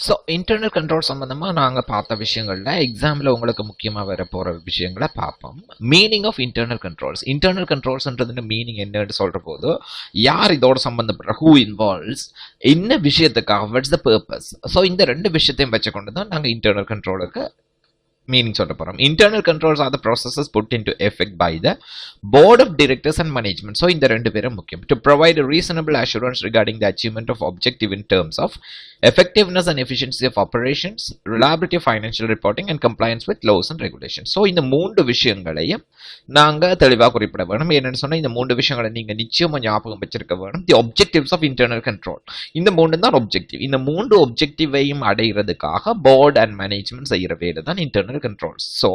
So internal control சம்பந்தமா நாங்க பார்த்த விஷயங்கள்ல எக்ஸாம்ல உங்களுக்கு முக்கியமா வர போற விஷயங்களை பார்ப்போம். மீனிங் ஆஃப் இன்டர்னல் கண்ட்ரோல்ஸ்ன்றது மீனிங் என்னன்னு சொல்ற போது யார் இதோட சம்பந்தப்படுற, ஹூ இன்வால்வ்ஸ், என்ன விஷயத்துக்காக, வாட்ஸ் த பர்பஸ். ஸோ இந்த ரெண்டு விஷயத்தையும் வச்சுக்கொண்டு தான் நாங்க இன்டர்னல் கண்ட்ரோலுக்கு meaning சொல்ல போறோம். Internal controls are the processes put into effect by the board of directors and management. So இந்த ரெண்டு பேரும் முக்கியம். To provide a reasonable assurance regarding the achievement of objective in terms of effectiveness and efficiency of operations, reliability of financial reporting and compliance with laws and regulations. So இந்த மூன்று விஷயங்களையும் நாங்க தெளிவா குறிப்பிட வேணும். என்னன்னு சொன்னா இந்த மூன்று விஷயங்களை நீங்க நிச்சயமா ஞாபகம் வச்சிருக்க வேணும். The objectives of internal control. இந்த மூன்று தான் objective. இந்த மூன்று objectiveையும் அடையிறதுக்காக board and management செய்யற வேலை தான் internal controls. So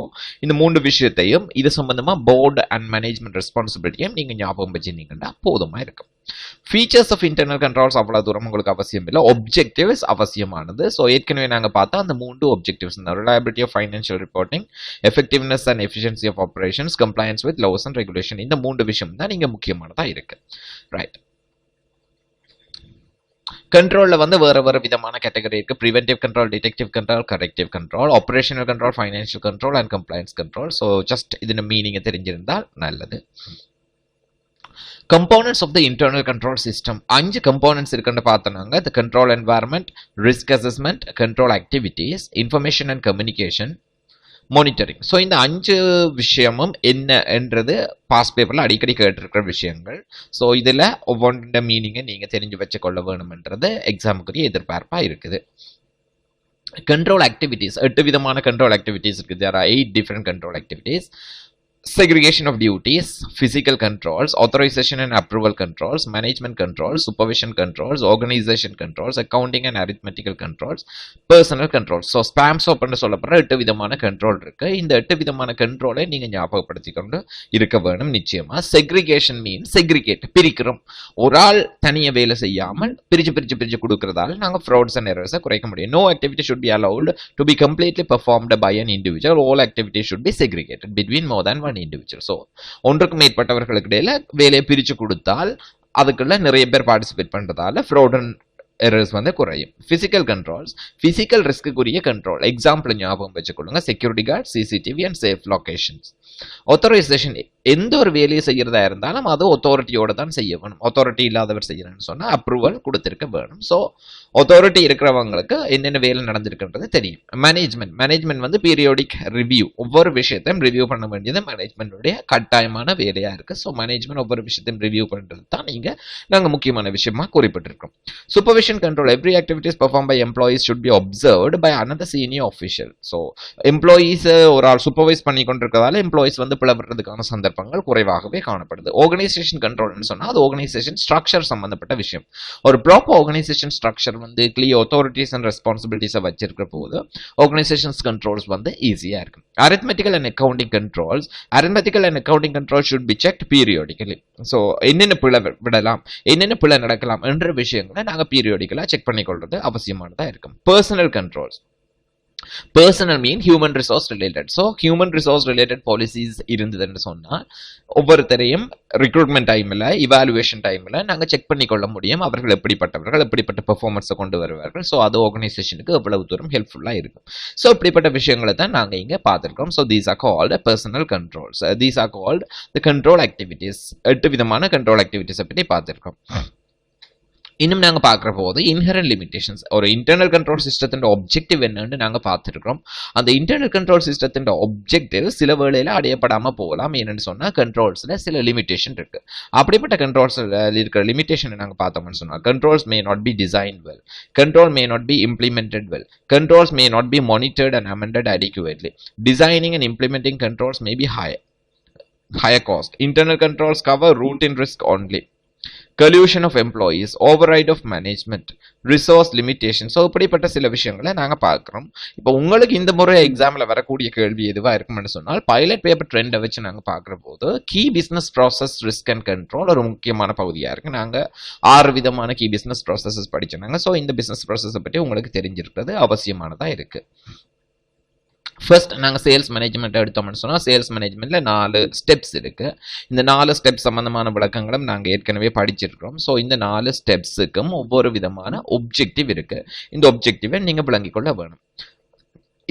இந்த மூன்று விஷயத்தையும் இது சம்பந்தமா board and management responsibilityயும் நீங்க ஞாபகம் வச்சிருந்தீங்கன்னா போதுமா இருக்கும். Features of internal controls அவ்வளவு தூரம் உங்களுக்கு அவசியம் இல்லை. Objectives அவசியமானது. ஸோ ஏற்கனவே நாங்க பார்த்தா அந்த மூன்று objectives தான். Reliability of financial reporting, effectiveness and efficiency of operations, compliance with laws and regulation. இந்த மூன்று விஷயம் தான் நீங்க முக்கியமானதா இருக்கு. ரைட். கண்ட்ரோல்ல வந்து வேற விதமான கேட்டகரி இருக்கு. Preventive control, detective control, corrective control, operational control, financial control and compliance control. So just இதன் மீனிங் தெரிஞ்சிருந்தால் நல்லது. Components of the internal control system. 5 components இருக்குன்னு பார்த்தோம்னாங்க. The control environment, risk assessment, control activities, information and communication, monitoring. So இந்த 5 விஷயமும் என்ன என்றது pass பேப்பர்ல அடிக்கடி கேட்டிருக்கிற விஷயங்கள். ஸோ இதுல ஒவ்வொன்ற மீனிங்கை நீங்க தெரிஞ்சு வச்சுக்கொள்ள வேணும்ன்றது எக்ஸாமுக்குரிய எதிர்பார்ப்பா இருக்குது. Control activities. 8 விதமான control activities இருக்குது. There are 8 different control activities. Segregation of duties, physical controls, authorization and approval controls, management controls, supervision controls, organization controls, accounting and arithmetical controls, personal controls. So spam soap ன்னு சொல்லப்படுற 8 விதமான control இருக்கு. இந்த 8 விதமான கண்ட்ரோலை நீங்க ஞாபகப்படுத்திக் கொண்டு இருக்க வேணும் நிச்சயமா. செக்ரிகேஷன் மீன் செக்ரிகேட், பிரிக்கிறோம். ஒரு ஆள் தனிய வேலை செய்யாமல் பிரிச்சு கொடுக்கறதால நாங்க ஃப்ராட்ஸ் அண்ட் எரர்ஸை குறைக்க முடியும். No activity should be allowed to be completely performed by an individual. All activities should be segregated between more than one individual. So ஒன்றுக்கு மேற்பட்டவர்களுக்கு இடையில வேலையை பிரிச்சு கொடுத்தால் அதுக்குள்ள நிறைய பேர் பார்ட்டிசிபேட் பண்றதால fraud and errors வந்து குறையும். Physical controls, physical risk-க்குரிய கண்ட்ரோல். எக்ஸாம்பிள் ஞாபகம் வச்சுக்கொள்ளுங்க. Security guard, CCTV and safe locations. Authorisation, எந்த ஒரு வேலையை செய்யறதா இருந்தாலும் அது அத்தாரிட்டியோட தான் செய்ய வேணும். அத்தாரிட்டி இல்லாதவர் செய்யணும்னு சொன்னா அப்ரூவல் கொடுத்திருக்க வேணும். ஸோ அத்தாரிட்டி இருக்கிறவங்களுக்கு என்னென்ன வேலை நடந்திருக்குன்றது தெரியும். மேனேஜ்மெண்ட் வந்து பீரியோடிக் ரிவ்யூ, ஒவ்வொரு விஷயத்தையும் ரிவ்யூ பண்ண வேண்டியது மேனேஜ்மெண்ட்டுடைய கட்டாயமான வேலையா இருக்கு. ஸோ மேனேஜ்மெண்ட் ஒவ்வொரு விஷயத்தையும் ரிவ்யூ பண்றது தான் நாங்க முக்கியமான விஷயமா குறிப்பிட்டிருக்கோம். Supervision control, every activities perform by employees should be observed by another senior official. So employees ஒரு ஆள் சூப்பர்வைஸ் பண்ணி கொண்டிருக்கிறதால எம்ப்ளாயீஸ் வந்து பிளவுறதுக்கான சந்தர்ப்பங்கள் குறைவாகவே காணப்படுது. ஆர்கனைசேஷன் கண்ட்ரோல்னு சொன்னா அது ஆர்கனைசேஷன் ஸ்ட்ரக்சர் சம்பந்தப்பட்ட விஷயம். ஒரு ப்ராப்பர் ஆர்கனைசேஷன் ஸ்ட்ரக்சர் வந்து கிளியர் அத்தாரிட்டிஸ் அண்ட் ரெஸ்பான்சிபிலிட்டிஸை வச்சிருக்கிற போது ஆர்கனைசேஷன்ஸ் கண்ட்ரோல்ஸ் வந்து ஈஸியா இருக்கும். arithmetical and accounting controls, arithmetical and accounting controls should be checked periodically. So என்னென்ன பிழை விடலாம், என்னென்ன பிழை நடக்கலாம் என்ற விஷயங்களை நாங்க பீரியோடிக்கலா செக் பண்ணிக்கொள்றது அவசியமானதா இருக்கும். Personal controls, personal mean human resource related. So human resource related policies இருந்ததுன்னு சொன்னால் ஒவ்வொருத்தரையும் ரிக்ரூட்மெண்ட் டைமில், இவாலுவேஷன் டைமில் நாங்கள் செக் பண்ணி கொள்ள முடியும். அவர்கள் எப்படிப்பட்டவர்கள், எப்படிப்பட்ட பெர்ஃபார்மன்ஸை கொண்டு வருவார்கள். ஸோ அது ஆர்கனைசேஷனுக்கு எவ்வளவு தூரம் ஹெல்ப்ஃபுல்லாக இருக்கும். ஸோ இப்படிப்பட்ட விஷயங்களை தான் நாங்கள் இங்கே பார்த்துருக்கோம். So these are called personal controls. These are called the control activities. 8 விதமான கண்ட்ரோல் ஆக்டிவிட்டீஸை பற்றி பார்த்துருக்கோம். இன்னும் நாங்கள் பார்க்குற போது இன்ஹரண்ட் லிமிடேஷன்ஸ், ஒரு இன்டர்னல் கண்ட்ரோல் சிஸ்டத்தின் ஆப்ஜெக்டிவ் என்னன்னு நாங்கள் பார்த்துருக்கோம். அந்த இன்டர்னல் கண்ட்ரோல் சிஸ்டத்தின் ஆப்ஜெக்டிவ் சில வேளையில் அடையப்படாமல் போகலாம். என்னன்னு சொன்னால் கண்ட்ரோல்ஸில் சில லிமிடேஷன் இருக்கு. அப்படிப்பட்ட கண்ட்ரோல்ஸில் இருக்கிற லிமிடேஷனை நாங்கள் பார்த்தோம்னு சொன்னால் controls may not be design well, control may not be implemented well, controls may not be monitored and amended adequately, designing and implementing controls may be higher cost, internal controls cover routine risk only, collusion of employees, override of management, resource limitations. So இப்படிப்பட்ட சில விஷயங்களை நாங்கள் பார்க்குறோம். இப்போ உங்களுக்கு இந்த முறை எக்ஸாமில் வரக்கூடிய கேள்வி எதுவாக இருக்கும்னு சொன்னால் பைலட் பேப்பர் ட்ரெண்டை வச்சு நாங்கள் பார்க்குற போது key business process risk and control ஒரு முக்கியமான பகுதியாக இருக்குது. நாங்கள் 6 விதமான கீ பிஸ்னஸ் ப்ராசஸஸ் படிச்சோம். ஸோ இந்த பிஸ்னஸ் ப்ராசஸை பற்றி உங்களுக்கு தெரிஞ்சிருக்கிறது அவசியமானதாக இருக்குது. ஃபர்ஸ்ட் நாங்கள் சேல்ஸ் மேனேஜ்மெண்ட் எடுத்தோம்னு சொன்னால் சேல்ஸ் மேனேஜ்மெண்ட்டில் 4 ஸ்டெப்ஸ் இருக்குது. இந்த 4 ஸ்டெப்ஸ் சம்மந்தமான விளக்கங்களும் நாங்கள் ஏற்கனவே படிச்சிருக்கிறோம். ஸோ இந்த 4 ஸ்டெப்ஸுக்கும் ஒவ்வொரு விதமான ஒப்ஜெக்டிவ் இருக்குது. இந்த ஒப்ஜெக்டிவை நீங்கள் விளங்கிக் கொள்ள வேணும்.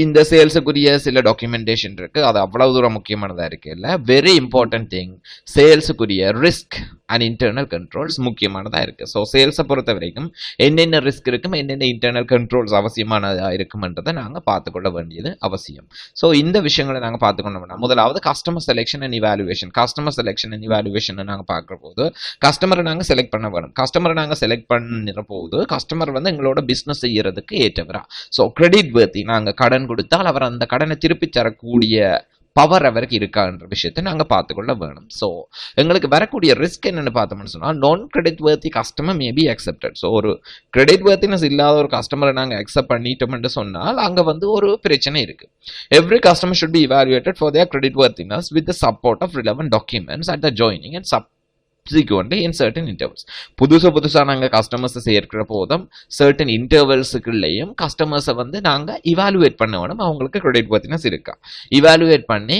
இந்த சேல்ஸுக்குரிய சில டாக்குமெண்டேஷன் இருக்குது. அது அவ்வளவு தூரம் முக்கியமானதாக இருக்குது இல்லை. வெரி இம்பார்ட்டன்ட் திங், சேல்ஸுக்குரிய ரிஸ்க் அண்ட் இன்டர்னல் கண்ட்ரோல்ஸ் முக்கியமானதாக இருக்குது. ஸோ சேல்ஸை பொறுத்த வரைக்கும் என்னென்ன ரிஸ்க் இருக்கும், என்னென்ன இன்டர்னல் கண்ட்ரோல்ஸ் அவசியமானதாக இருக்கும்ன்றதை நாங்கள் பார்த்துக்கொள்ள வேண்டியது அவசியம். ஸோ இந்த விஷயங்களை நாங்கள் பார்த்துக்கொண்டோம்னா, முதலாவது customer selection and evaluation. Customer selection and evaluation நாங்கள் பார்க்குற போது கஸ்டமரை நாங்கள் செலக்ட் பண்ண வேணும். கஸ்டமரை நாங்கள் செலக்ட் பண்ணுற போது கஸ்டமர் வந்து எங்களோட பிஸ்னஸ் செய்யறதுக்கு ஏற்றவரா. ஸோ கிரெடிட் வர்த்தி, நாங்கள் கடன் கொடுத்தால் அவர் அந்த கடனை திருப்பி தரக்கூடிய பவர் அவருக்கு இருக்கான்ற விஷயத்தை நாங்கள் பார்த்துக்கொள்ள வேணும். ஸோ எங்களுக்கு வரக்கூடிய ரிஸ்க் என்னென்னு பார்த்தோம்னு சொன்னால், நான் credit வர்த்தி customer maybe accepted. So ஒரு கிரெடிட் வர்த்தினஸ் இல்லாத ஒரு கஸ்டமரை நாங்கள் அக்செப்ட் பண்ணிட்டோம்னு சொன்னால் அங்கே வந்து ஒரு பிரச்சனை இருக்குது. Every customer should be evaluated for their credit worthiness with the support of relevant documents at the joining and subsequently in certain intervals. புதுசா நாங்கள் கஸ்டமர்ஸை சேர்க்கிற போதும் certain intervalsக்குள்ளேயும் கஸ்டமர்ஸை வந்து நாங்கள் இவாலுவேட் பண்ண வேணும். அவங்களுக்கு கிரெடிட் வர்த்தினஸ் இருக்கா இவாலுவேட் பண்ணி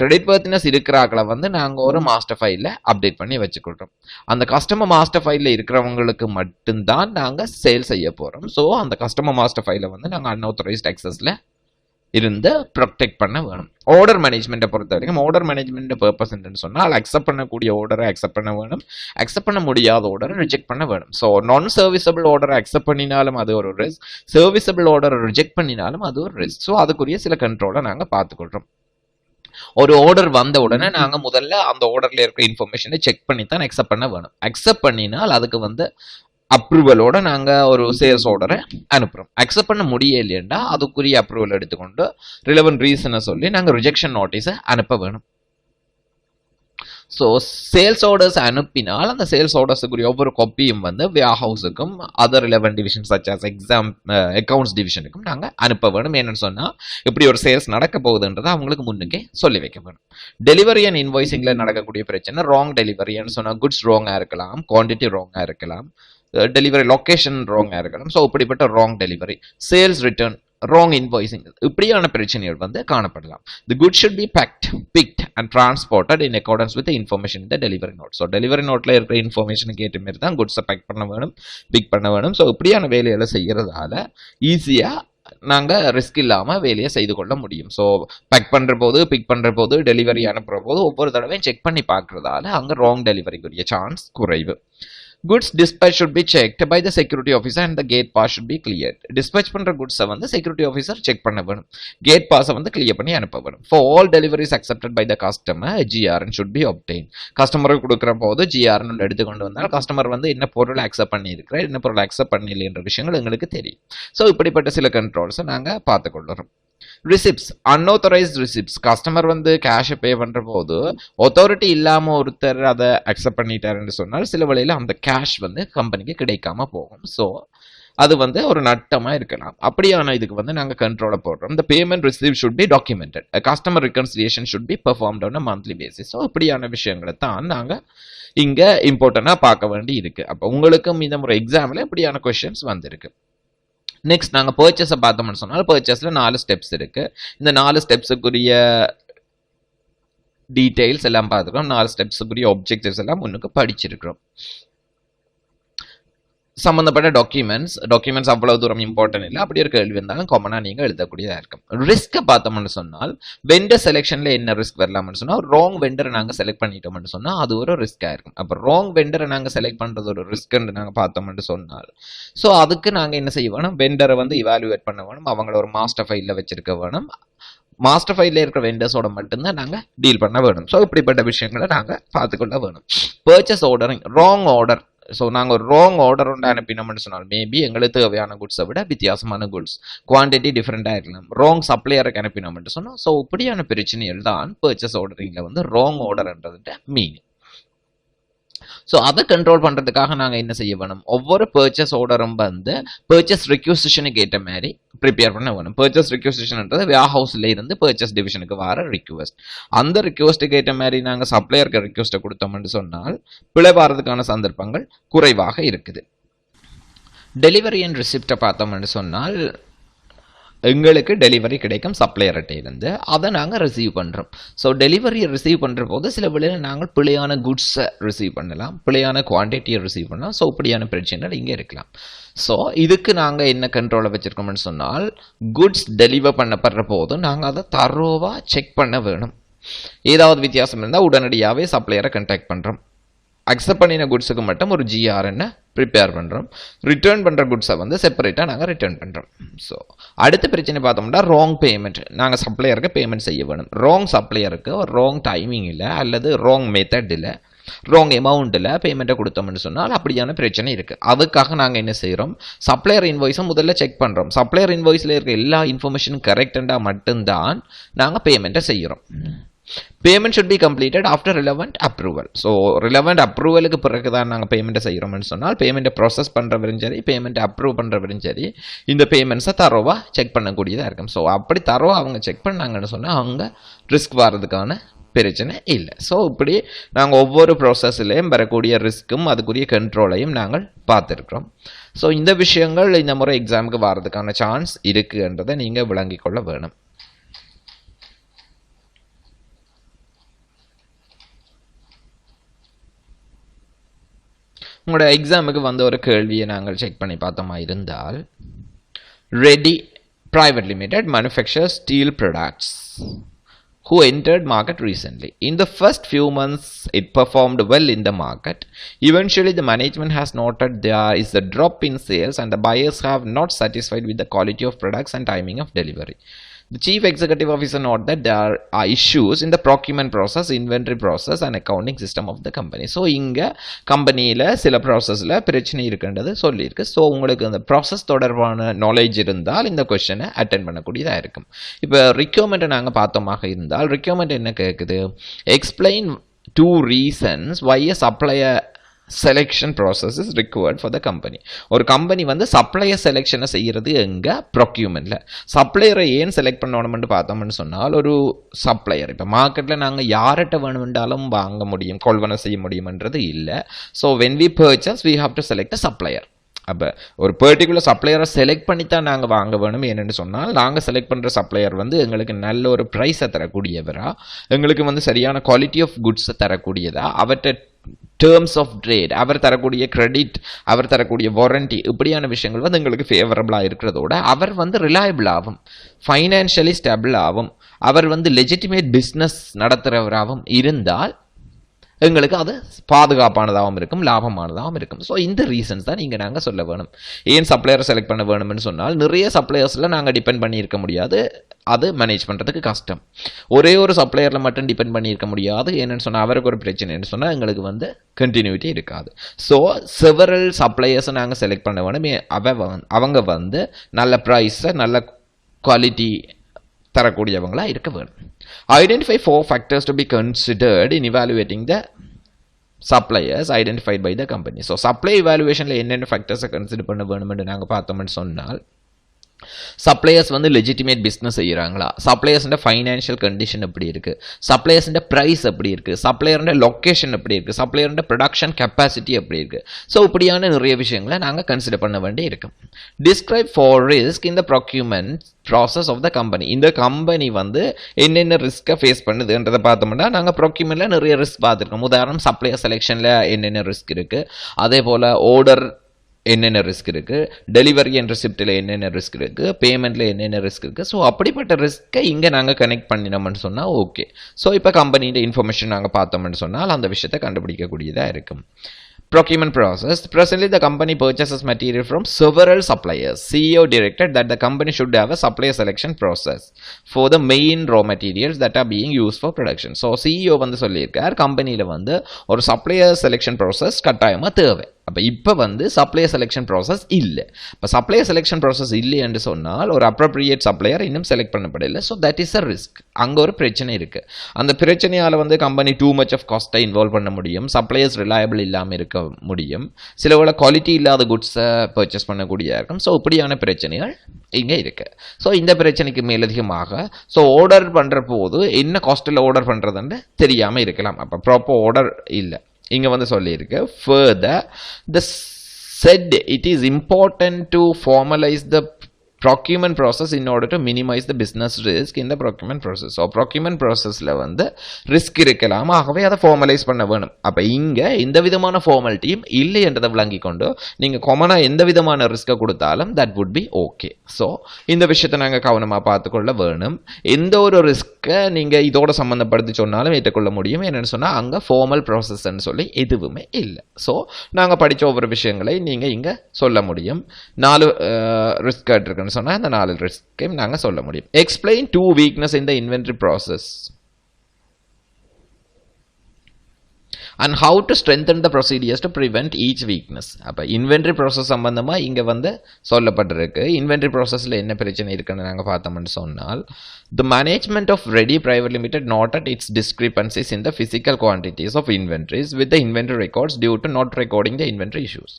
கிரெடிட் வர்த்தினஸ் இருக்கிறாக்களை வந்து நாங்கள் ஒரு மாஸ்டர் ஃபைலில் அப்டேட் பண்ணி வச்சுக்கொள்கிறோம். அந்த கஸ்டமர் மாஸ்டர் ஃபைலில் இருக்கிறவங்களுக்கு மட்டும்தான் நாங்கள் சேல் செய்ய போகிறோம். ஸோ அந்த கஸ்டமர் மாஸ்டர் ஃபைலை வந்து நாங்கள் அன்ஆத்தரைஸ்ட் ஆக்சஸில் இருந்து ப்ரொடெக்ட் பண்ண வேணும். ஆர்டர் மேனேஜ்மெண்ட்டை பொறுத்த வரைக்கும் ஆர்டர் மேனேஜ்மெண்ட் பர்பஸ் என்னன்னு சொன்னால், அக்செப்ட் பண்ணக்கூடிய ஆர்டரை அக்செப்ட் பண்ண வேணும், அக்செப்ட் பண்ண முடியாத ஆர்டரை ரிஜெக்ட் பண்ண வேணும். ஸோ நான் சர்வீசபிள் ஆர்டரை அக்செப்ட் பண்ணினாலும் அது ஒரு ரிஸ்க், சர்வீசபிள் ஆர்டரை ரிஜெக்ட் பண்ணினாலும் அது ஒரு ரிஸ்க். ஸோ அதுக்குரிய சில கண்ட்ரோலை நாங்கள் பார்த்துக்கொள்கிறோம். ஒரு ஆர்டர் வந்த உடனே நாங்கள் முதல்ல அந்த ஆர்டரில் இருக்கிற இன்ஃபர்மேஷனை செக் பண்ணி தான் அக்செப்ட் பண்ண வேணும். அக்செப்ட் பண்ணினால் அதுக்கு வந்து அப்ரூவலோட நாங்கள் ஒரு சேல்ஸ் ஆர்டரை அனுப்புகிறோம். அக்செப்ட் பண்ண முடியலையேண்டா அதுக்குரிய அப்ரூவல் எடுத்துக்கொண்டு ரிலவென்ட் ரீசனை சொல்லி நாங்கள் ரிஜெக்ஷன் நோட்டீஸை அனுப்ப வேணும். ஸோ சேல்ஸ் ஆர்டர்ஸ் அனுப்பினால் அந்த சேல்ஸ் ஆர்டர்ஸுக்குரிய ஒவ்வொரு காப்பியும் வந்து வேர் ஹவுஸுக்கும் other relevant division such as accounts டிவிஷனுக்கும் நாங்கள் அனுப்ப வேணும். என்னன்னு சொன்னால், இப்படி ஒரு சேல்ஸ் நடக்க போகுதுன்றதை அவங்களுக்கு முன்னுக்கே சொல்லி வைக்க வேணும். டெலிவரி அண்ட் இன்வாய்சிங்கில் நடக்கக்கூடிய பிரச்சனை ராங் டெலிவரின்னு சொன்னால், குட்ஸ் ராங்காக இருக்கலாம், குவான்டிட்டி ராங்காக இருக்கலாம், டெலிவரி லொக்கேஷன் ராங்காக இருக்கலாம். ஸோ இப்படிப்பட்ட wrong delivery, sales return, wrong invoicing, இப்படியான பிரச்சனைகள் வந்து காணப்படலாம். The good should be picked and transported in accordance with information இந்த டெலிவரி நோட். ஸோ டெலிவரி நோட்டில் இருக்கிற இன்ஃபர்மேஷனுக்கு ஏற்ற மாதிரி தான் குட்ஸை பேக் பண்ண வேணும், பிக் பண்ண வேணும். ஸோ இப்படியான வேலைகளை செய்யறதால ஈஸியாக நாங்கள் ரிஸ்க் இல்லாமல் வேலையை செய்து கொள்ள முடியும். ஸோ பேக் பண்ணுற போது, பிக் பண்ணுற போது, டெலிவரி அனுப்புகிற போது ஒவ்வொரு தடவையும் செக் பண்ணி பார்க்குறதால அங்கே ராங் டெலிவரிக்குரிய சான்ஸ் குறைவு. Goods dispatch should be checked by the security officer and the gate pass should be cleared. Dispatch பண்ற goods வந்து security officer check பண்ண வேணும், gate pass வந்து clear பண்ணி அனுப்ப வேணும். For all deliveries accepted by the customer, GRN should be obtained. கஸ்டமருக்கு கொடுக்குற போது GRN எடுத்து கொண்டு வந்தால் கஸ்டமர் வந்து என்ன பொருள் அக்செப்ட் பண்ணியிருக்கிறார், என்ன பொருள் அக்செப்ட் பண்ணல என்ற விஷயங்கள் எங்களுக்கு தெரியும். ஸோ இப்படிப்பட்ட சில கண்ட்ரோல்ஸை நாங்கள் பார்த்துக்கொள்கிறோம். ரிசிப்ட்ஸ், அன்ஆத்தரைஸ்ட் ரிசிப்ட்ஸ், கஸ்டமர் வந்து கேஷை பே பண்ணுற போது அத்தாரிட்டி இல்லாமல் ஒருத்தர் அதை அக்செப்ட் பண்ணிட்டாருன்னு சொன்னால் சில வேளையில் அந்த கேஷ் வந்து கம்பெனிக்கு கிடைக்காம போகும். ஸோ அது வந்து ஒரு நட்டமாக இருக்கலாம். அப்படியான இதுக்கு வந்து நாங்கள் கண்ட்ரோலை போடுறோம். இந்த payment receive should be documented, customer reconciliation should be performed on a monthly basis. So இப்படியான விஷயங்களை தான் நாங்கள் இங்கே இம்பார்ட்டண்டாக பார்க்க வேண்டி இருக்கு. அப்போ உங்களுக்கும் இந்த முறை எக்ஸாமில் இப்படியான கொஸ்டின்ஸ் வந்திருக்கு. நெக்ஸ்ட் நாங்கள் பர்ச்சேஸை பார்த்தோம்னு சொன்னால், பர்ச்சேஸில் 4 ஸ்டெப்ஸ் இருக்குது. இந்த 4 ஸ்டெப்ஸுக்குரிய டீட்டெயில்ஸ் எல்லாம் பார்த்துக்கிறோம். 4 ஸ்டெப்ஸுக்குரிய ஆப்ஜெக்டிவ்ஸ் எல்லாம் முன்னுக்கு படிச்சிருக்கிறோம். சம்பந்தப்பட்ட டாக்குமெண்ட்ஸ் அவ்வளவு தூரம் இம்பார்ட்டன்ட் இல்லை. அப்படி ஒரு கேள்வி இருந்தாலும் காமனாக நீங்கள் எழுதக்கூடியதாக இருக்கும். ரிஸ்க்கை பார்த்தோம்னு சொன்னால், வெண்டர் செலெக்ஷனில் என்ன ரிஸ்க் வரலாம்னு சொன்னால், ராங் வெண்டரை நாங்கள் செலக்ட் பண்ணிட்டோம்னு சொன்னால் அது ஒரு ரிஸ்க்காக இருக்கும். அப்போ ராங் வெண்டரை நாங்கள் செலக்ட் பண்ணுறது ஒரு ரிஸ்க்குன்னு நாங்கள் பார்த்தோம்னு சொன்னால், ஸோ அதுக்கு நாங்கள் என்ன செய்ய வேணும், வெண்டரை வந்து இவாலுவேட் பண்ண வேணும், அவங்கள ஒரு மாஸ்டர் ஃபைலில் வச்சிருக்க வேணும், மாஸ்டர் ஃபைலில் இருக்கிற வெண்டர்ஸோட மட்டும்தான் நாங்கள் டீல் பண்ண வேணும். ஸோ இப்படிப்பட்ட விஷயங்களை நாங்கள் பார்த்துக்கொள்ள வேணும். Purchase ordering, wrong order. So நாங்கள் ஒரு ராங் ஆர்டர் ஒன்று அனுப்பினோம்னு சொன்னால் மேபி எங்களுக்கு தேவையான குட்ஸை விட வித்தியாசமான குட்ஸ், குவான்டிட்டி டிஃப்ரெண்டாக இருக்கலாம். ராங் சப்ளையருக்கு அனுப்பினோம்னு சொன்னால், ஸோ இப்படியான பிரச்சனைகள் தான் பர்ச்சேஸ் ஆர்டரிங்கில் வந்து ராங் ஆர்டர்ன்றதுட்ட மீனிங். ஸோ அதை கண்ட்ரோல் பண்ணுறதுக்காக நாங்கள் என்ன செய்ய வேணும், ஒவ்வொரு பர்ச்சேஸ் ஆர்டரும் வந்து பர்ச்சேஸ் ரெக்யூசிஷனுக்கு ஏற்ற மாதிரி ப்ரிப்பேர் பண்ண வேணும். பர்ச்சேஸ் ரெக்யூசிஷன்ன்றது வேர் ஹவுஸில் இருந்து பர்ச்சேஸ் டிவிஷனுக்கு வர ரிக்வெஸ்ட். அந்த ரிக்வெஸ்ட்டுக்கு ஏற்ற மாதிரி நாங்கள் சப்ளையருக்கு ரிக்வெஸ்ட்டை கொடுத்தோம்னு சொன்னால் பிழை வரதுக்கான சந்தர்ப்பங்கள் குறைவாக இருக்குது. டெலிவரி அண்ட் ரிசிப்டை பார்த்தோம்னு சொன்னால், எங்களுக்கு டெலிவரி கிடைக்கும் சப்ளையர்கிட்ட இருந்து, அதை நாங்கள் ரிசீவ் பண்ணுறோம். ஸோ டெலிவரியை ரிசீவ் பண்ணுற போது சில வேளையில் நாங்கள் பிழையான குட்ஸை ரிசீவ் பண்ணலாம், பிழையான குவான்டிட்டியை ரிசீவ் பண்ணலாம். ஸோ இப்படியான பிரச்சனைகள் இங்கே இருக்கலாம். ஸோ இதுக்கு நாங்கள் என்ன கண்ட்ரோலை வச்சுருக்கோம்னு சொன்னால், குட்ஸ் டெலிவர் பண்ணப்படுற போது நாங்கள் அதை தரோவாக செக் பண்ண வேணும். ஏதாவது வித்தியாசம் இருந்தால் உடனடியாகவே சப்ளையரை கண்டாக்ட் பண்ணுறோம். அக்செப்ட் பண்ணின குட்ஸுக்கு மட்டும் ஒரு ஜிஆர்என்னை ப்ரிப்பேர் பண்ணுறோம். ரிட்டர்ன் பண்ணுற குட்ஸை வந்து செப்பரேட்டாக நாங்கள் ரிட்டர்ன் பண்ணுறோம். ஸோ அடுத்த பிரச்சனை பார்த்தோம்னா ராங் பேமெண்ட். நாங்கள் சப்ளையருக்கு பேமெண்ட் செய்ய வேணும். ராங் சப்ளையருக்கு ராங் டைமிங்கில் அல்லது ராங் மெத்தடில் ராங் அமௌண்ட்டில் பேமெண்ட்டை கொடுத்தோம்னு சொன்னால் அப்படியான பிரச்சனை இருக்குது. அதுக்காக நாங்கள் என்ன செய்கிறோம், சப்ளையர் இன்வாய்ஸை முதல்ல செக் பண்ணுறோம். சப்ளையர் இன்வாய்ஸில் இருக்க எல்லா இன்ஃபர்மேஷனும் கரெக்டாக மட்டும்தான் நாங்கள் பேமெண்ட்டை செய்கிறோம். Payment should be completed after relevant approval. So relevant approvalக்கு பிறகு தான் நாங்கள் பேமெண்ட்டை செய்கிறோம்னு சொன்னால், பேமெண்ட்டை ப்ராசஸ் பண்ணுறவரும் சரி, பேமெண்ட்டை அப்ரூவ் பண்ணுறவரும் சரி, இந்த பேமெண்ட்ஸை தரோவாக செக் பண்ணக்கூடியதாக இருக்கும். ஸோ அப்படி தரோவாக அவங்க செக் பண்ணாங்கன்னு சொன்னால் அவங்க ரிஸ்க் வர்றதுக்கான பிரச்சனை இல்லை. ஸோ இப்படி நாங்கள் ஒவ்வொரு ப்ராசஸ்லேயும் வரக்கூடிய ரிஸ்க்கும் அதுக்குரிய கண்ட்ரோலையும் நாங்கள் பார்த்துருக்குறோம். ஸோ இந்த விஷயங்கள் இந்த முறை எக்ஸாமுக்கு வர்றதுக்கான சான்ஸ் இருக்குன்றதை நீங்கள் விளங்கிக் கொள்ள வேணும். உங்களோட எக்ஸாமுக்கு வந்து ஒரு கேள்வியை நாங்கள் செக் பண்ணி பார்த்தோமா இருந்தால், ready private limited manufacture steel products who entered market recently. In the first few months, it performed well in the market. Eventually, the management has noted there is a drop in sales and the buyers have not satisfied with the quality of products and timing of delivery. The chief executive officer noted that there are issues in the procurement process, inventory process and accounting system of the company. So இங்க கம்பெனியில் சில ப்ராசஸில் பிரச்சனை இருக்குன்றது சொல்லியிருக்கு. So உங்களுக்கு அந்த process தொடர்பான நாலேஜ் இருந்தால் இந்த கொஸ்டினை அட்டென்ட் பண்ணக்கூடியதாக இருக்கும். இப்போ ரிக்யூர்மெண்ட்டை நாங்கள் பார்த்தோமாக இருந்தால், ரிக்யூர்மெண்ட் என்ன கேட்குது, explain 2 reasons why a supplier selection process is required for the company. ஒரு கம்பெனி வந்து சப்ளையர் செலெக்ஷனை செய்கிறது எங்கே, ப்ரொக்யூமெண்ட்டில். சப்ளையரை ஏன் செலக்ட் பண்ணணும்னு பார்த்தோம்னு சொன்னால், ஒரு சப்ளையர் இப்போ மார்க்கெட்டில் நாங்கள் யார்கிட்ட வேணுமென்றாலும் வாங்க முடியும், கொள்வனை செய்ய முடியும்ன்றது இல்லை. So when we purchase we have to select a supplier. அப்போ ஒரு பர்டிகுலர் சப்ளையரை செலக்ட் பண்ணி தான் நாங்கள் வாங்க வேணும். என்னென்னு சொன்னால், நாங்கள் செலக்ட் பண்ணுற சப்ளையர் வந்து எங்களுக்கு நல்ல ஒரு ப்ரைஸை தரக்கூடியவரா, எங்களுக்கு வந்து சரியான குவாலிட்டி ஆஃப் குட்ஸை தரக்கூடியதா, அவற்றை டேர்ம்ஸ் ஆஃப் ட்ரேட், அவர் தரக்கூடிய கிரெடிட், அவர் தரக்கூடிய வாரண்டி, இப்படியான விஷயங்கள் வந்து எங்களுக்கு ஃபேவரபிளாக இருக்கிறதோட அவர் வந்து ரிலையபிள் ஆகும், ஃபைனான்ஷியலி ஸ்டேபிள் ஆகும், அவர் வந்து லெஜிட்டிமேட் பிஸ்னஸ் நடத்துகிறவராகவும் இருந்தால் எங்களுக்கு அது பாதுகாப்பானதாகவும் இருக்கும், லாபமானதாகவும் இருக்கும். ஸோ இந்த ரீசன்ஸ் தான் இங்கே நாங்கள் சொல்ல வேணும். ஏன் சப்ளையரை செலக்ட் பண்ண வேணும்னு சொன்னால், நிறைய சப்ளையர்ஸில் நாங்கள் டிபெண்ட் பண்ணியிருக்க முடியாது, அது மேனேஜ் பண்ணுறதுக்கு கஷ்டம். ஒரே ஒரு சப்ளையரில் மட்டும் டிபெண்ட் பண்ணியிருக்க முடியாது. என்னென்னு சொன்னால், அவருக்கு ஒரு பிரச்சனைன்னு சொன்னால் எங்களுக்கு வந்து கண்டினியூட்டி இருக்காது. ஸோ செவரல் சப்ளையர்ஸை நாங்கள் செலக்ட் பண்ண வேணும். அவங்க வந்து நல்ல ப்ரைஸை, நல்ல குவாலிட்டி தரக்கூடியவங்களா இருக்க வேணும். Identify 4 factors to be considered in evaluating the suppliers identified by the company. So supply evaluationல என்னென்ன ஃபேக்டர்ஸை கன்சிடர் பண்ண வேணும்னு நாங்கள் பார்த்தோம்னு சொன்னால், சப்ளையர்ஸ் வந்து லெஜிட்டிமேட் பிஸ்னஸ் செய்கிறாங்களா, சப்ளையர்ஸோட ஃபைனான்ஷியல் கண்டிஷன் எப்படி இருக்குது, சப்ளையர்ஸோட ப்ரைஸ் எப்படி இருக்குது, சப்ளையரோட லொக்கேஷன் எப்படி இருக்குது, சப்ளையரோட ப்ரொடக்ஷன் கெப்பாசிட்டி எப்படி இருக்குது. ஸோ இப்படியான நிறைய விஷயங்களை நாங்கள் கன்சிடர் பண்ண வேண்டி இருக்கும். டிஸ்கிரைப் ஃபார் ரிஸ்க் இந்த procurement process of the company. இந்த கம்பெனி வந்து என்னென்ன ரிஸ்க்கை ஃபேஸ் பண்ணுதுன்றதை பார்த்தோம்னா, நாங்கள் ப்ரொக்யூமெண்ட்டில் நிறைய ரிஸ்க் பார்த்துருக்கோம். உதாரணம், சப்ளையர் செலெக்ஷனில் என்னென்ன ரிஸ்க் இருக்குது, அதே போல் ஆர்டர் என்னென்ன ரிஸ்க் இருக்குது, டெலிவரி அண்ட் ரிசிப்டில் என்னென்ன ரிஸ்க் இருக்குது, பேமெண்ட்டில் என்னென்ன ரிஸ்க் இருக்குது. ஸோ அப்படிப்பட்ட ரிஸ்க்கை இங்கே நாங்கள் கனெக்ட் பண்ணினோம்னு சொன்னால் ஓகே. ஸோ இப்போ கம்பெனியோட இன்ஃபர்மேஷன் நாங்கள் பார்த்தோம்னு சொன்னால் அந்த விஷயத்தை கண்டுபிடிக்கக்கூடியதாக இருக்கும். Procurement process. Presently, the company purchases material from several suppliers. CEO directed that the company should have a supplier selection process for the main raw materials that are being used for production. So, CEO வந்து சொல்லியிருக்கார், கம்பெனியில் வந்து ஒரு supplier selection process கட்டாயமாக தேவை. அப்போ இப்போ வந்து சப்ளையர் செலெக்ஷன் ப்ராசஸ் இல்லை. இப்போ சப்ளையர் செலெக்ஷன் ப்ராசஸ் இல்லை என்று சொன்னால் ஒரு அப்ரோப்ரியேட் சப்ளையர் இன்னும் செலக்ட் பண்ணப்படலை. So that is a risk. அங்கே ஒரு பிரச்சனை இருக்குது. அந்த பிரச்சனையால் வந்து கம்பெனி டூ மச் ஆஃப் காஸ்ட்டை இன்வால்வ் பண்ண முடியும், சப்ளையர்ஸ் ரிலையபிள் இல்லாமல் இருக்க முடியும், சில வேளை குவாலிட்டி இல்லாத குட்ஸை பர்ச்சேஸ் பண்ணக்கூடியதாக இருக்கும். ஸோ இப்படியான பிரச்சனைகள் இங்கே இருக்குது. ஸோ இந்த பிரச்சனைக்கு மேலதிகமாக ஆர்டர் பண்ணுற போது என்ன காஸ்ட்டில் ஆர்டர் பண்ணுறதுன்னு தெரியாமல் இருக்கலாம். அப்போ ப்ராப்பர் ஆர்டர் இல்லை. இங்கே வந்து சொல்லியிருக்கு, further the said it is important to formalize the procurement process in order to minimize the business risk in the procurement process. So procurement processல வந்து risk இருக்கலாம், ஆகவே அதை formalize பண்ண வேணும். அப்ப இங்க இந்த விதமான ஃபார்மாலிட்டியும் இல்லை என்றதை விளங்கிக் கொண்டு நீங்க காமனா எந்த விதமான ரிஸ்கை கொடுத்தாலும் that would be okay. So இந்த விஷயத்தை நாங்க கவனமா பார்த்துக்கொள்ள வேணும். எந்த ஒரு ரிஸ்கை நீங்க இதோட சம்பந்தப்படுத்தி சொன்னாலும் ஏற்றுக்கொள்ள முடியும். என்னன்னு சொன்னா அங்க ஃபார்மல் ப்ராசஸ்ன்னு சொல்லி எதுவுமே இல்லை. ஸோ நாங்க படிச்ச ஒவ்வொரு விஷயங்களை நீங்க இங்க சொல்ல முடியும். 4 ரிஸ்க் இருக்குன்னு சொன்னா அந்த 4 ரிஸ்கையும் நாங்க சொல்ல முடியும். Explain 2 weakness in the inventory process and how to strengthen the procedures to prevent each weakness. அப்ப inventory process சம்பந்தமா இங்க வந்து சொல்லப்பட்டிருக்கு. inventory processல என்ன பிரச்சனை இருக்குன்னு நாங்க பார்த்தோம்னு சொன்னால், the management of Ready Private Limited noted its discrepancies in the physical quantities of inventories with the inventory records due to not recording the inventory issues.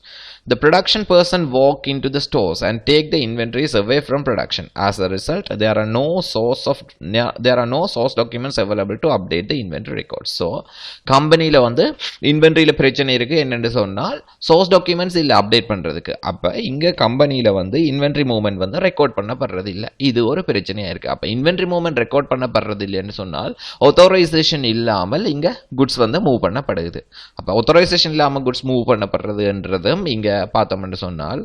The production person walk into the stores and take the inventories away from production. As a result, there are no source documents available to update the inventory records. So கம்பெனில வந்து இன்வென்டரியில பிரச்சனை இருக்கு என்னன்னு சொன்னால் source documents இல்ல update பண்றதுக்கு. அப்ப இங்க கம்பெனில வந்து இன்வென்டரி மூவ்மெண்ட் வந்து ரெக்கார்ட் பண்ணப்படுறது இல்ல. இது ஒரு பிரச்சனையா இருக்கு. அப்ப இன்வென்டரி மூவ்மெண்ட் ரெக்கார்ட் பண்ணப்படுறது இல்லைன்னு சொன்னால் ஆத்தரைசேஷன் இல்லாமல் இங்க குட்ஸ் வந்து மூவ் பண்ணப்படுது. அப்ப ஆத்தரைசேஷன் இல்லாம குட்ஸ் மூவ் பண்ணப்படுறதுன்றதும் இங்க பார்த்தோம்னு சொன்னால்,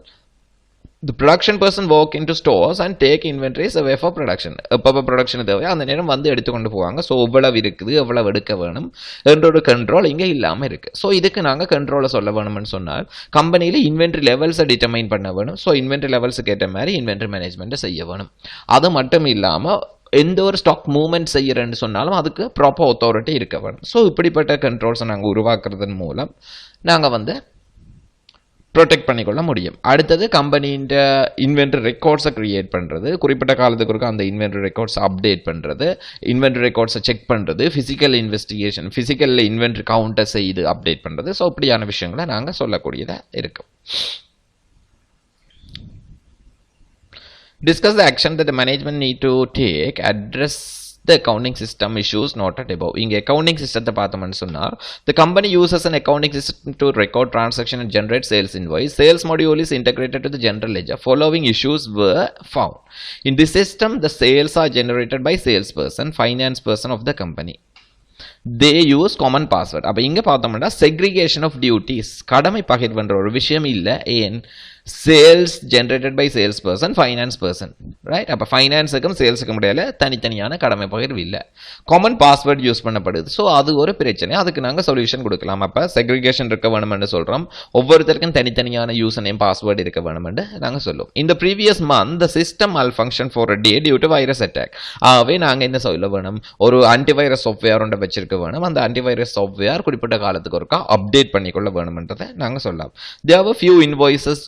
the production person walk into stores and take inventories away for production. எப்போ ப்ரொடக்ஷன் தேவை அந்த நேரம் வந்து எடுத்துக்கொண்டு போவாங்க. ஸோ எவ்வளவு இருக்குது எவ்வளவு எடுக்க வேணும் என்றொரு கண்ட்ரோல் இங்கே இல்லாமல் இருக்கு. ஸோ இதுக்கு நாங்கள் கண்ட்ரோலை சொல்ல வேணும்னு சொன்னால் கம்பெனியில் இன்வென்ட்ரி லெவல்ஸை டிட்டர்மைன் பண்ண வேணும். ஸோ இன்வென்ட்ரி லெவல்ஸுக்கு ஏற்ற மாதிரி இன்வென்ட்ரி மேனேஜ்மெண்ட்டை செய்ய வேணும். அது மட்டும் இல்லாமல் எந்த ஒரு ஸ்டாக் மூவ்மெண்ட் செய்யறேன்னு சொன்னாலும் அதுக்கு ப்ராப்பர் அத்தாரிட்டி இருக்க வேணும். ஸோ இப்படிப்பட்ட கண்ட்ரோல்ஸை நாங்கள் உருவாக்குறதன் மூலம் நாங்கள் வந்து ப்ரொடெக்ட் பண்ணிக்கொள்ள முடியும். அடுத்தது கம்பெனியின் இன்வென்டரி ரெக்கார்ட்ஸை கிரியேட் பண்ணுறது, குறிப்பிட்ட காலத்துக்கு ஒருக்க அந்த இன்வென்டரி ரெக்கார்ட்ஸ் அப்டேட் பண்ணுறது, இன்வென்டரி ரெக்கார்ட்ஸை செக் பண்ணுறது, ஃபிசிக்கல் இன்வெஸ்டிகேஷன், ஃபிசிக்கலில் இன்வென்டரி கவுண்டை செய்து அப்டேட் பண்ணுறது. ஸோ இப்படியான விஷயங்களை நாங்கள் சொல்லக்கூடியதாக இருக்கும். Discuss the action that the management need to take address the accounting system issues noted above. இங்க accounting system பார்த்தோம்னு சொன்னார், the company uses an accounting system to record transaction and generate sales invoice. Sales module is integrated to the general ledger. Following issues were found. In this system, the sales are generated by salesperson, finance person of the company. They use common password. அப்ப இங்க பார்த்தோம்னா segregation of duties, கடமை பகிர்வுன்ற ஒரு விஷயம் இல்ல. ஏன் sales generated by sales person, finance person, right? அப்போ ஃபைனான்ஸுக்கும் சேல்ஸுக்கும் இடையில தனித்தனியான கடமை பகிர்வு இல்லை. காமன் பாஸ்வேர்ட் யூஸ் பண்ணப்படுது. ஸோ அது ஒரு பிரச்சனை. அதுக்கு நாங்கள் சொல்யூஷன் கொடுக்கலாம். அப்போ செக்ரிகேஷன் இருக்க வேணும்னு சொல்கிறோம். ஒவ்வொருத்தருக்கும் தனித்தனியான யூசர் நேம் பாஸ்வேர்டு இருக்க வேணும்னு நாங்கள் சொல்லுவோம். இந்த previous month the system malfunction for a day due to virus attack. ஆகவே நாங்கள் என்ன சொல்ல வேணும், ஒரு ஆன்டிவைரஸ் சாஃப்ட்வேர் ஒன்றை வச்சிருக்க வேணும். அந்த ஆன்டிவைரஸ் சாஃப்ட்வேர் குறிப்பிட்ட காலத்துக்கு ஒருக்கா அப்டேட் பண்ணிக்கொள்ள வேணும்ன்றதை நாங்கள் சொல்லலாம். There were few invoices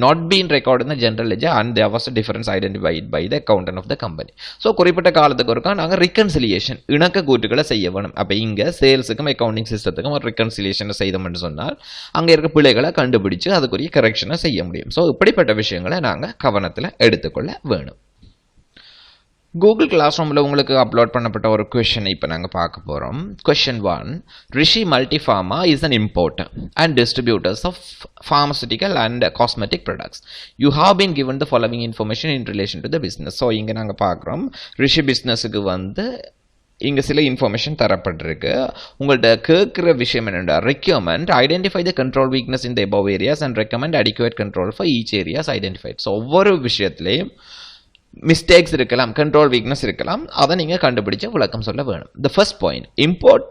not been recorded in the general ledger and there was a difference identified by the accountant of the company. So குறிப்பிட்ட காலத்துக்கு ஒருக்கா நாங்கள் reconciliation இணக்க கூட்டுகளை செய்ய வேணும். அப்போ இங்கே சேல்ஸுக்கும் அக்கௌண்டிங் சிஸ்டத்துக்கும் ஒரு reconciliation செய்தோம்னு சொன்னால் அங்கே இருக்க பிழைகளை கண்டுபிடிச்சு அதுக்குரிய கரெக்ஷனை செய்ய முடியும். ஸோ இப்படிப்பட்ட விஷயங்களை நாங்கள் கவனத்தில் எடுத்துக்கொள்ள வேணும். கூகுள் கிளாஸ் ரூமில் உங்களுக்கு அப்லோட் பண்ணப்பட்ட ஒரு கொஷனை இப்போ நாங்கள் பார்க்க போகிறோம். Question 1, Rishi Multipharma is an importer and distributors of pharmaceutical and cosmetic products. You have been given the following information in relation to the business. So இங்கே நாங்கள் பார்க்குறோம் ரிஷி பிஸ்னஸுக்கு வந்து இங்கே சில இன்ஃபர்மேஷன் தரப்பட்டிருக்கு. உங்கள்கிட்ட கேட்குற விஷயம் என்னென்னா, requirement identify the control weakness in the above areas and recommend adequate control for each areas identified. So ஒவ்வொரு விஷயத்துலையும் மிஸ்டேக்ஸ் இருக்கலாம், கண்ட்ரோல் வீக்னஸ் இருக்கலாம். அதை நீங்கள் கண்டுபிடிச்சு விளக்கம் சொல்ல வேணும். The first point, import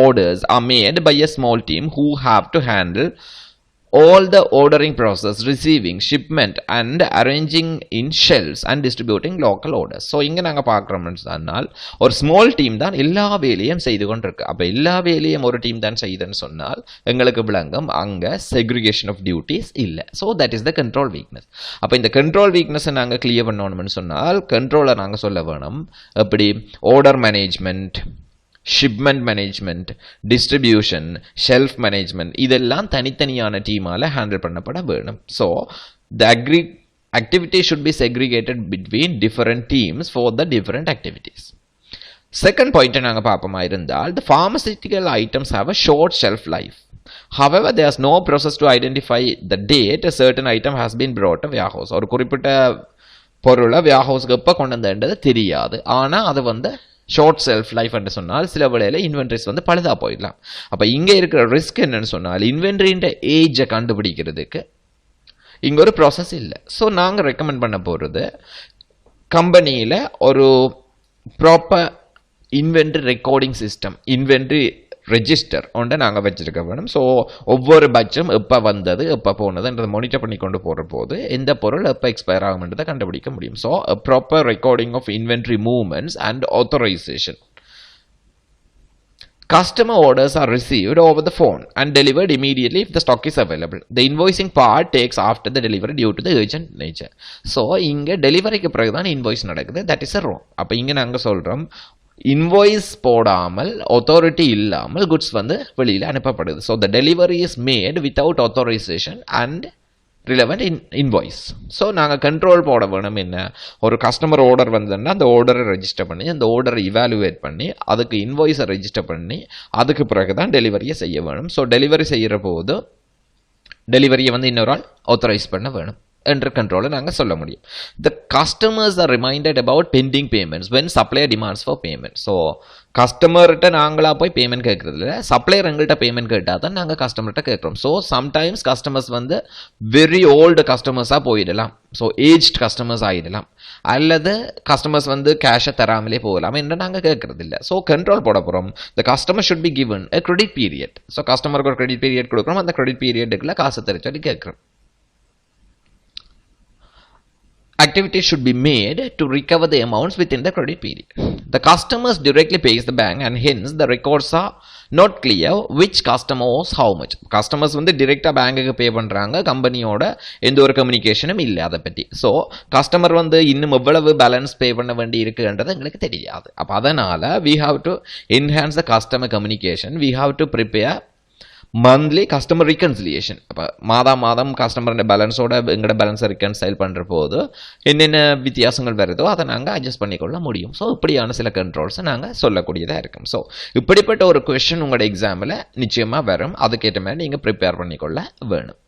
orders are made by a small team who have to handle all the ordering process, receiving, shipment and arranging in shelves and distributing local orders. So இங்கே நாங்கள் பார்க்குறோம்னு சொன்னால் ஒரு ஸ்மால் டீம் தான் எல்லா வேலையும் செய்து கொண்டிருக்கு. அப்போ எல்லா வேலையும் ஒரு டீம் தான் செய்யுதுன்னு சொன்னால் எங்களுக்கு விளங்கும் அங்கே செக்ரிகேஷன் ஆஃப் டியூட்டிஸ் இல்லை. So that is the control weakness. அப்போ இந்த கண்ட்ரோல் வீக்னஸை நாங்கள் கிளியர் பண்ணணும்னு சொன்னால் கண்ட்ரோலை நாங்கள் சொல்ல வேணும். எப்படி order management, shipment management, distribution, shelf management இதெல்லாம் தனித்தனியான டீமால் ஹேண்டில் பண்ணப்பட வேணும். So the activity should be segregated between different teams for the different activities. Second பாயிண்ட்டை நாங்கள் பார்ப்போமா இருந்தால், the pharmaceutical items have a short shelf life. However, there's no process to identify the date a certain item has been brought to warehouse. ஒரு குறிப்பிட்ட பொருளை warehouse-க்கு எப்போ கொண்டு வந்தது தெரியாது. ஆனால் அது வந்து ஷார்ட் செல்ஃப் லைஃப் என்று சொன்னால் சில வேளையில் இன்வென்ட்ரிஸ் வந்து பழுதா போயிடலாம். அப்போ இங்கே இருக்கிற ரிஸ்க் என்னன்னு சொன்னால் இன்வென்ட்ரின்ற ஏஜை கண்டுபிடிக்கிறதுக்கு இங்கே ஒரு ப்ராசஸ் இல்லை. ஸோ நாங்கள் ரெக்கமெண்ட் பண்ண போகிறது கம்பெனியில் ஒரு proper inventory recording system, inventory register ஒன்றை நாங்கள் வச்சுருக்க வேணும். ஸோ ஒவ்வொரு பட்ஜும் எப்போ வந்தது எப்போ போனதுன்றதை மானிட்டர் பண்ணி கொண்டு போகிற போது எந்த பொருள் எப்போ எக்ஸ்பயர் ஆகும்ன்றதை கண்டுபிடிக்க முடியும். So proper recording of inventory movements and authorisation. Customer orders are received over the phone and delivered immediately if the stock is available. The invoicing part takes after the delivery due to the urgent nature. So, இங்கே டெலிவரிக்கு பிறகு தான் invoice நடக்குது. That is a wrong. அப்போ இங்கே நாங்கள் சொல்கிறோம் invoice போடாமல் authority இல்லாமல் குட்ஸ் வந்து வெளியில் அனுப்பப்படுது. So the delivery is made without authorization and relevant invoice. So நாங்கள் கண்ட்ரோல் போட வேணும். என்ன ஒரு கஸ்டமர் ஆர்டர் வந்ததுன்னா அந்த ஆர்டரை ரெஜிஸ்டர் பண்ணி அந்த ஆர்டரை இவாலுவேட் பண்ணி அதுக்கு இன்வாய்ஸை ரெஜிஸ்டர் பண்ணி அதுக்கு பிறகு தான் டெலிவரியை செய்ய வேணும். ஸோ டெலிவரி செய்கிற போது டெலிவரியை வந்து இன்னொரு ஆள் ஆத்தரைஸ் பண்ண வேணும் என்ற கண்ட்ரோலை நாங்கள் சொல்ல முடியும். The customers are reminded about pending payments when supplier demands for payment. So கஸ்டமர்கிட்ட நாங்களாக போய் பேமெண்ட் கேட்குறது இல்லை, சப்ளையர் எங்கள்கிட்ட பேமெண்ட் கேட்டால் தான் நாங்கள் கஸ்டமர்கிட்ட கேட்குறோம். ஸோ சம்டைம்ஸ் கஸ்டமர்ஸ் வந்து வெரி ஓல்டு கஸ்டமர்ஸாக போயிடலாம். ஸோ ஏஜ்ட் கஸ்டமர்ஸ் ஆகிடலாம், அல்லது கஸ்டமர்ஸ் வந்து கேஷை தராமலே போகலாம் என்று நாங்கள் கேட்குறது இல்லை. ஸோ கண்ட்ரோல் போட போகிறோம். The customer should be given a credit period. So கஸ்டமருக்கு ஒரு கிரெடிட் பீரியட் கொடுக்குறோம், அந்த கிரெடிட் பீரியடுக்குள்ள காசை தெரிஞ்சு கேட்குறோம். Activities should be made to recover the amounts within the credit period. The customers directly pays the bank and hence the records are not clear which customer owes how much. Customers வந்து டிரெக்டாக பேங்குக்கு பே பண்ணுறாங்க, கம்பெனியோட எந்த ஒரு கம்யூனிகேஷனும் இல்லை அதை பற்றி. So customer வந்து இன்னும் எவ்வளவு பேலன்ஸ் பே பண்ண வேண்டி இருக்குன்றது எங்களுக்கு தெரியாது. அப்போ அதனால் we have to enhance the customer communication. We have to prepare monthly customer reconciliation. அப்போ மாதம் கஸ்டமரோட பேலன்ஸோட எங்களோட பேலன்ஸை ரீகன்சைல் பண்ணுற போது என்னென்ன வித்தியாசங்கள் வருதோ அதை நாங்கள் அட்ஜஸ்ட் பண்ணிக்கொள்ள முடியும். ஸோ இப்படியான சில கண்ட்ரோல்ஸை நாங்கள் சொல்லக்கூடியதாக இருக்கும். ஸோ இப்படிப்பட்ட ஒரு கொஸ்டின் உங்களோட எக்ஸாமில் நிச்சயமாக வரும். அதுக்கேற்ற மாதிரி நீங்கள் ப்ரிப்பேர் பண்ணிக்கொள்ள வேணும்.